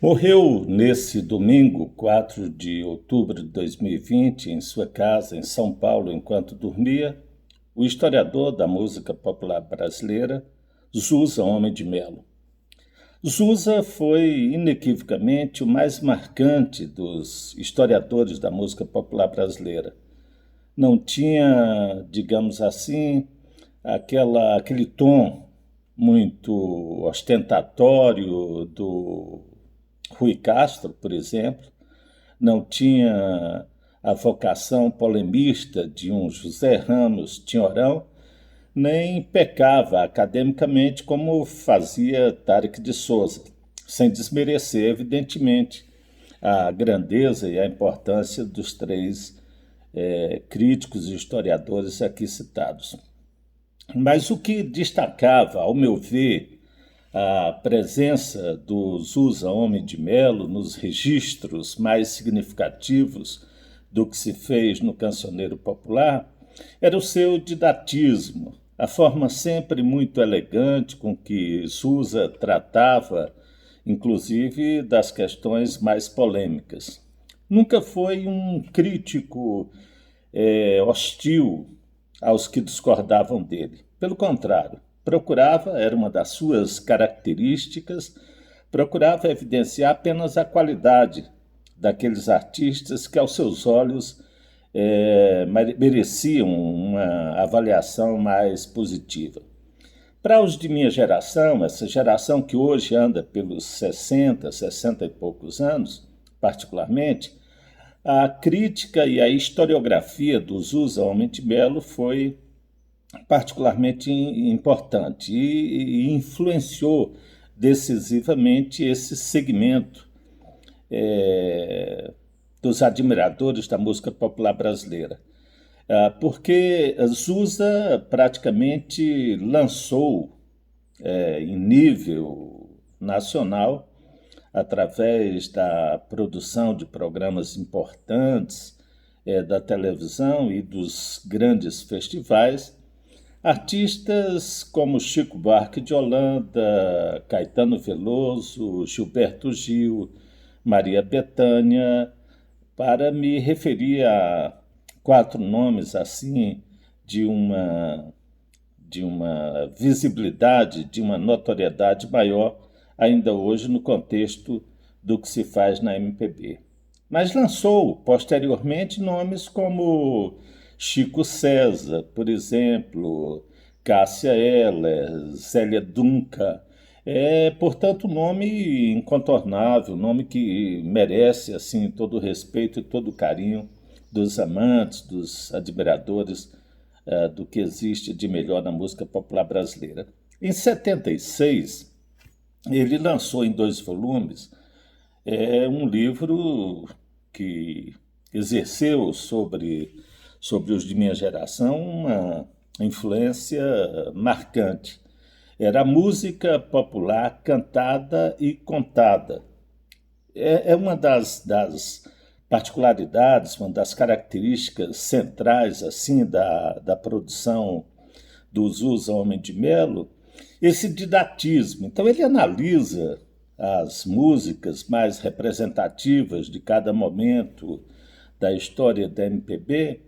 Morreu nesse domingo, 4 de outubro de 2020, em sua casa em São Paulo, enquanto dormia, o historiador da música popular brasileira, Zusa Homem de Melo. Zusa foi inequivocamente o mais marcante dos historiadores da música popular brasileira. Não tinha, digamos assim, aquele tom muito ostentatório do Rui Castro, por exemplo, não tinha a vocação polemista de um José Ramos Tinhorão, nem pecava academicamente como fazia Tarek de Souza, sem desmerecer, evidentemente, a grandeza e a importância dos três críticos e historiadores aqui citados. Mas o que destacava, ao meu ver, a presença do Zusa Homem de Melo nos registros mais significativos do que se fez no cancioneiro popular era o seu didatismo, a forma sempre muito elegante com que Zusa tratava, inclusive, das questões mais polêmicas. Nunca foi um crítico hostil aos que discordavam dele. Pelo contrário, era uma das suas características, procurava evidenciar apenas a qualidade daqueles artistas que, aos seus olhos, mereciam uma avaliação mais positiva. Para os de minha geração, essa geração que hoje anda pelos 60, 60 e poucos anos, particularmente, a crítica e a historiografia do Zusa Homem de Melo foi particularmente importante e influenciou decisivamente esse segmento dos admiradores da música popular brasileira. Porque Zusa praticamente lançou em nível nacional, através da produção de programas importantes da televisão e dos grandes festivais, artistas como Chico Buarque de Holanda, Caetano Veloso, Gilberto Gil, Maria Bethânia, para me referir a quatro nomes assim de uma de uma visibilidade, de uma notoriedade maior ainda hoje no contexto do que se faz na MPB. Mas lançou posteriormente nomes como Chico César, por exemplo, Cássia Eller, Zélia Dunca. Portanto, um nome incontornável, um nome que merece assim todo o respeito e todo o carinho dos amantes, dos admiradores do que existe de melhor na música popular brasileira. Em 76, ele lançou em 2 volumes um livro que exerceu sobre os de minha geração uma influência marcante. Era música popular cantada e contada. É uma das particularidades, uma das características centrais assim da produção do Zusa Homem de Melo, esse didatismo. Então ele analisa as músicas mais representativas de cada momento da história da MPB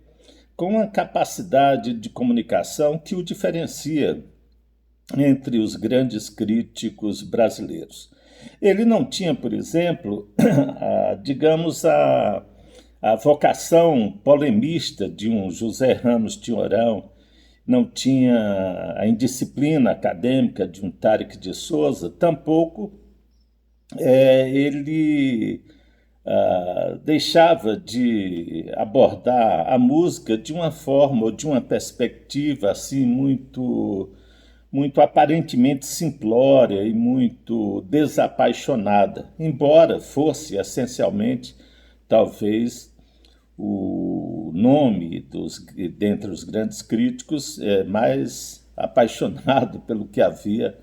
com uma capacidade de comunicação que o diferencia entre os grandes críticos brasileiros. Ele não tinha, por exemplo, digamos, a vocação polemista de um José Ramos Tinhorão, não tinha a indisciplina acadêmica de um Tarek de Souza, tampouco ele deixava de abordar a música de uma forma ou de uma perspectiva assim muito aparentemente simplória e muito desapaixonada, embora fosse essencialmente, talvez, o nome dentre os grandes críticos mais apaixonado pelo que havia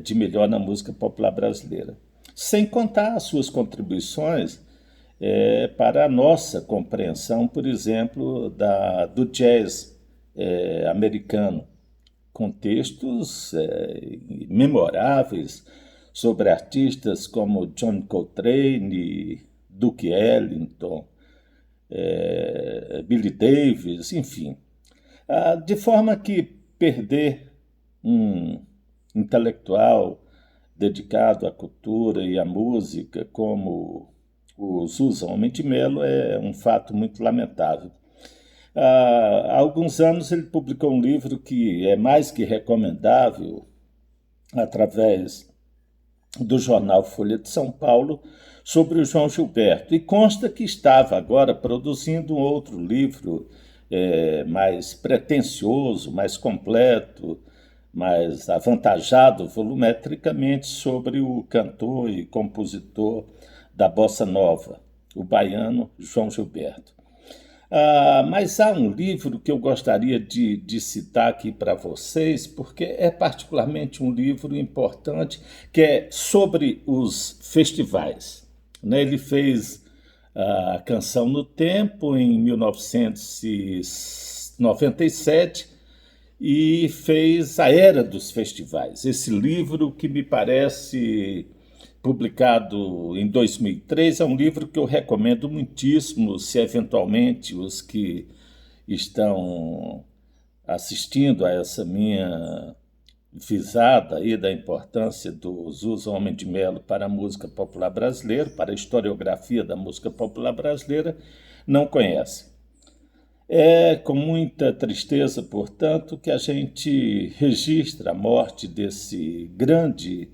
de melhor na música popular brasileira. Sem contar as suas contribuições para a nossa compreensão, por exemplo, do jazz americano, com textos memoráveis sobre artistas como John Coltrane, Duke Ellington, Billy Davis, enfim. De forma que perder um intelectual dedicado à cultura e à música como o Sousa Homem de Melo é um fato muito lamentável. Há alguns anos ele publicou um livro que é mais que recomendável, através do jornal Folha de São Paulo, sobre o João Gilberto. E consta que estava agora produzindo um outro livro mais pretensioso, mais completo, mais avantajado volumetricamente sobre o cantor e compositor da bossa nova, o baiano João Gilberto. Mas há um livro que eu gostaria de citar aqui para vocês, porque é particularmente um livro importante, que é sobre os festivais. Ele fez a Canção no Tempo em 1997 e fez A Era dos Festivais. Esse livro, que me parece publicado em 2003, é um livro que eu recomendo muitíssimo, se eventualmente os que estão assistindo a essa minha visada aí da importância do Sousa Homem de Melo para a música popular brasileira, para a historiografia da música popular brasileira, não conhecem. É com muita tristeza, portanto, que a gente registra a morte desse grande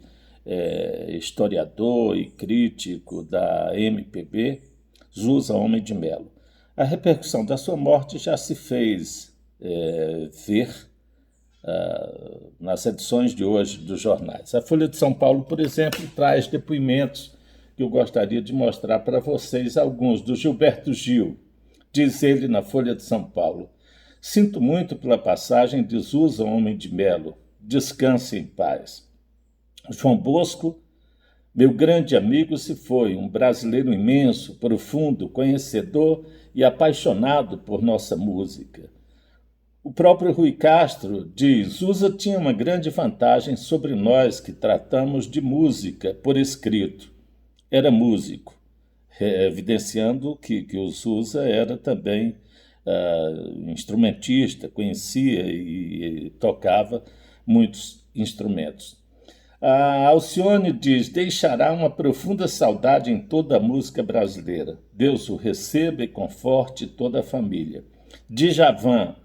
historiador e crítico da MPB, Sousa Homem de Melo. A repercussão da sua morte já se fez ver nas edições de hoje dos jornais. A Folha de São Paulo, por exemplo, traz depoimentos que eu gostaria de mostrar para vocês, alguns, do Gilberto Gil. Diz ele na Folha de São Paulo: sinto muito pela passagem de Sousa Homem de Melo. Descanse em paz. João Bosco, meu grande amigo, se foi, um brasileiro imenso, profundo, conhecedor e apaixonado por nossa música. O próprio Rui Castro diz: Sousa tinha uma grande vantagem sobre nós que tratamos de música por escrito. Era músico, evidenciando que o Sousa era também instrumentista, conhecia e tocava muitos instrumentos. A Alcione diz: deixará uma profunda saudade em toda a música brasileira. Deus o receba e conforte toda a família. Djavan: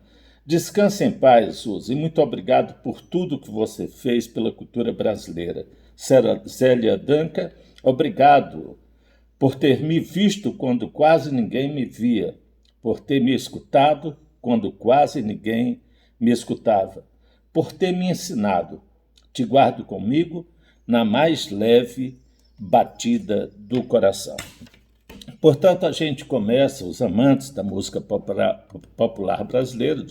descanse em paz, Sousa, e muito obrigado por tudo que você fez pela cultura brasileira. Zélia Danca: obrigado por ter me visto quando quase ninguém me via, por ter me escutado quando quase ninguém me escutava, por ter me ensinado. Te guardo comigo na mais leve batida do coração. Portanto, a gente começa, os amantes da música popular brasileira,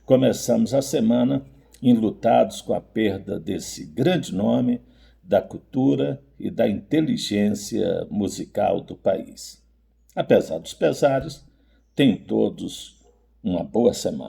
começamos a semana enlutados com a perda desse grande nome da cultura e da inteligência musical do país. Apesar dos pesares, tenham todos uma boa semana.